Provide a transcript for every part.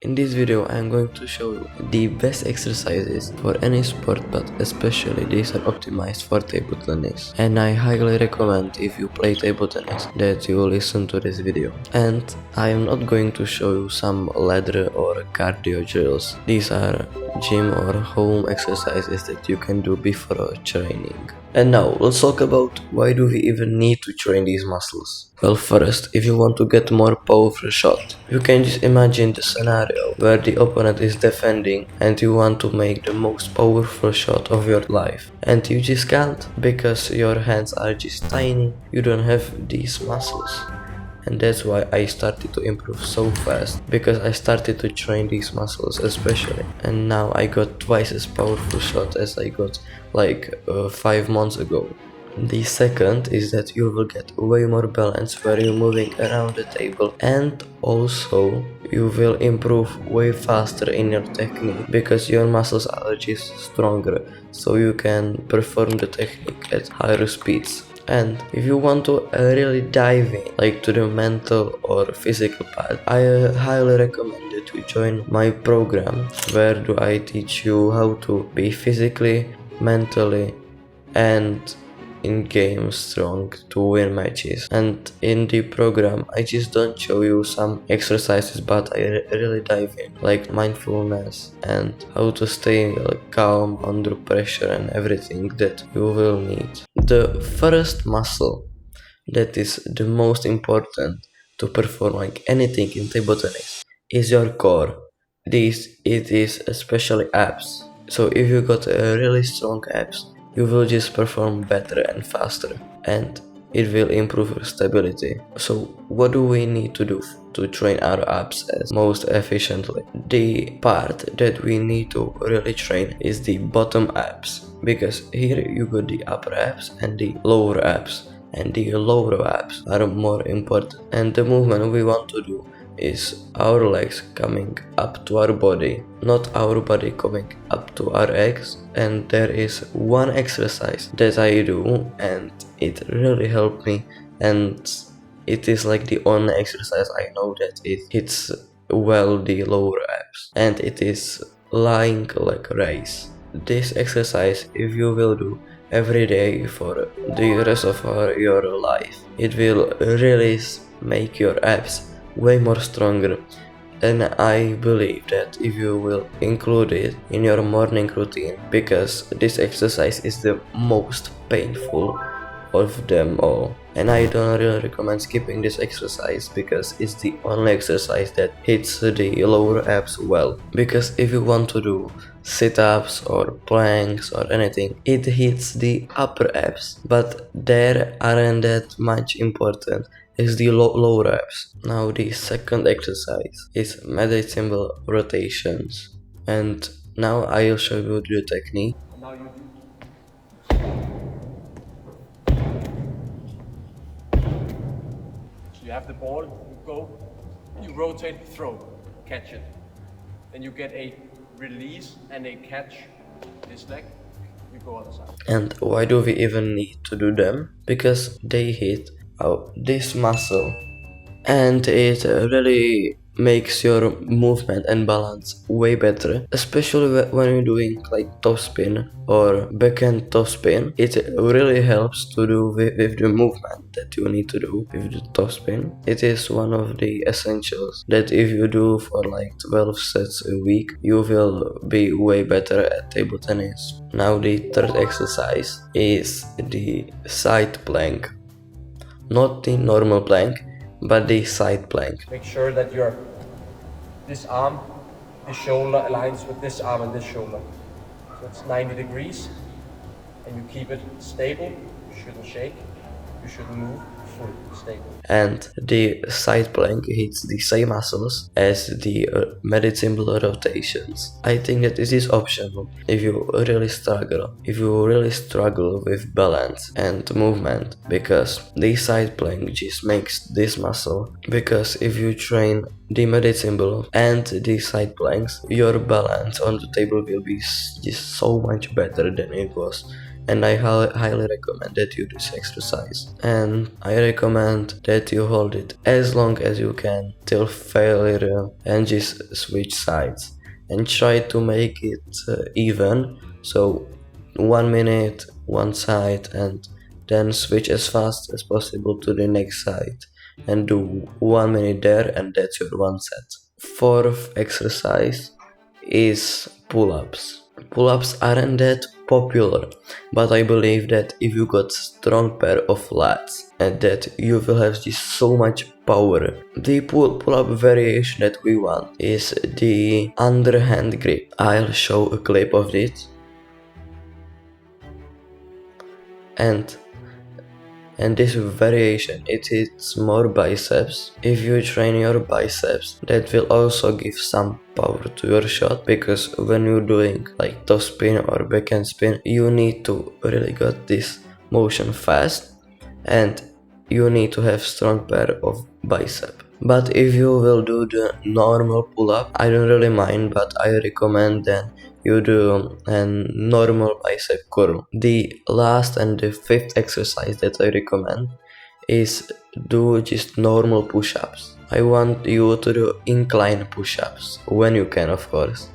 In this video I am going to show you the best exercises for any sport, but especially these are optimized for table tennis. And I highly recommend, if you play table tennis, that you listen to this video. And I am not going to show you some ladder or cardio drills. These are gym or home exercises that you can do before training. And now let's talk about why do we even need to train these muscles. Well, first, if you want to get more powerful shot, you can just imagine the scenario where the opponent is defending and you want to make the most powerful shot of your life. And you just can't because your hands are just tiny, you don't have these muscles. And that's why I started to improve so fast, because I started to train these muscles especially, and now I got twice as powerful shot as I got like 5 months ago. The second is that you will get way more balance where you're moving around the table, and also you will improve way faster in your technique because your muscles are just stronger, so you can perform the technique at higher speeds. And if you want to really dive in, like to the mental or physical part, I highly recommend you to join my program, where do I teach you how to be physically, mentally, and in games strong to win matches. And in the program I just don't show you some exercises, but I really dive in, like mindfulness and how to stay calm under pressure and everything that you will need. The first muscle that is the most important to perform like anything in table tennis is your core. It is especially abs. So if you got a really strong abs, you will just perform better and faster, and it will improve your stability. So what do we need to do to train our abs as most efficiently? The part that we need to really train is the bottom abs, because here you got the upper abs and the lower abs, and the lower abs are more important. And the movement we want to do is our legs coming up to our body, not our body coming up to our legs. And there is one exercise that I do and it really helped me, and it is like the only exercise I know that it hits well the lower abs, and it is lying leg raise. This exercise, if you will do every day for the rest of your life, it will really make your abs way more stronger. And I believe that if you will include it in your morning routine, because this exercise is the most painful of them all, and I don't really recommend skipping this exercise because it's the only exercise that hits the lower abs well. Because if you want to do sit-ups or planks or anything, it hits the upper abs, but they aren't that much important is the lower abs. Now the second exercise is medicine rotations, and now I'll show you the technique. Now you have the ball, you go, you rotate, throw, catch it. Then you get a release and a catch this leg, you go other side. And why do we even need to do them? Because they hit this muscle, and it really makes your movement and balance way better, especially when you're doing like top spin or backhand top spin. It really helps to do with the movement that you need to do with the top spin. It is one of the essentials that if you do for like 12 sets a week, you will be way better at table tennis. Now the third exercise is the side plank, not the normal plank, but the side plank. Make sure that this arm, this shoulder aligns with this arm and this shoulder. So it's 90 degrees, and you keep it stable. You shouldn't shake, you shouldn't move, fully stable. And the side plank hits the same muscles as the medicine rotations. I think that this is optional if you really struggle with balance and movement, because the side plank just makes this muscle. Because if you train the medicine ball and the side planks, your balance on the table will be just so much better than it was. and I highly recommend that you do this exercise. And I recommend that you hold it as long as you can till failure and just switch sides and try to make it even. So 1 minute one side and then switch as fast as possible to the next side and do 1 minute there, and that's your one set. Fourth exercise is pull-ups. Pull-ups aren't that popular, but I believe that if you got strong pair of lats and that you will have just so much power. The pull-up variation that we want is the underhand grip. I'll show a clip of it. And this variation, it hits more biceps. If you train your biceps, that will also give some power to your shot, because when you're doing like top spin or backhand spin, you need to really get this motion fast and you need to have strong pair of bicep. But if you will do the normal pull-up, I don't really mind, but I recommend then you do a normal bicep curl. The last and the fifth exercise that I recommend is do just normal push-ups. I want you to do incline push-ups when you can, of course.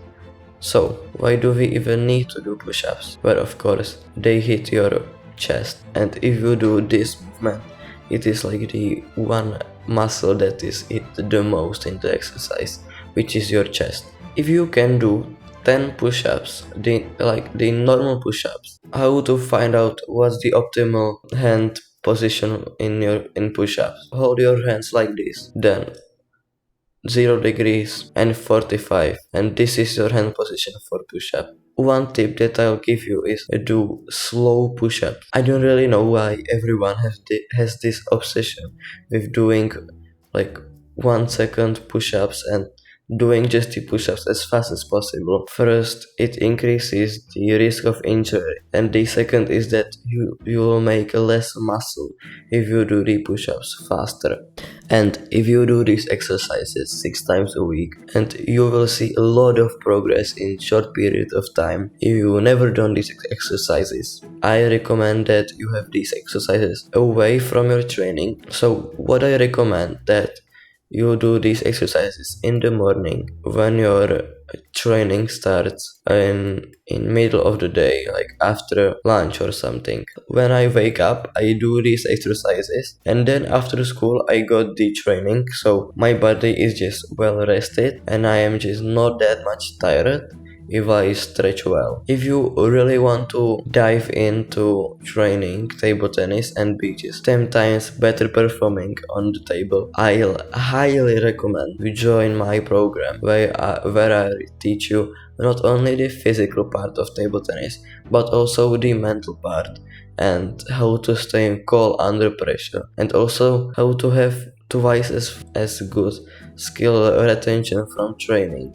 So why do we even need to do push-ups? Well, of course, they hit your chest, and if you do this movement, it is like the one muscle that is hit the most in the exercise, which is your chest. If you can do 10 push-ups, the normal push-ups, how to find out what's the optimal hand position in push-ups? Hold your hands like this, then 0 degrees and 45, and this is your hand position for push-up. One tip that I'll give you is do slow push-ups. I don't really know why everyone has this obsession with doing like 1 second push-ups and doing just the push-ups as fast as possible. First, it increases the risk of injury, and the second is that you will make less muscle if you do the push-ups faster. And if you do these exercises 6 times a week, and you will see a lot of progress in short period of time. If you never done these exercises, I recommend that you have these exercises away from your training. So what I recommend that you do these exercises in the morning when your training starts in middle of the day, like after lunch or something. When I wake up, I do these exercises, and then after school I got the training, so my body is just well rested and I am just not that much tired if I stretch well. If you really want to dive into training table tennis and be just 10 times better performing on the table, I'll highly recommend you join my program where I teach you not only the physical part of table tennis, but also the mental part, and how to stay cool under pressure, and also how to have twice as good skill retention from training.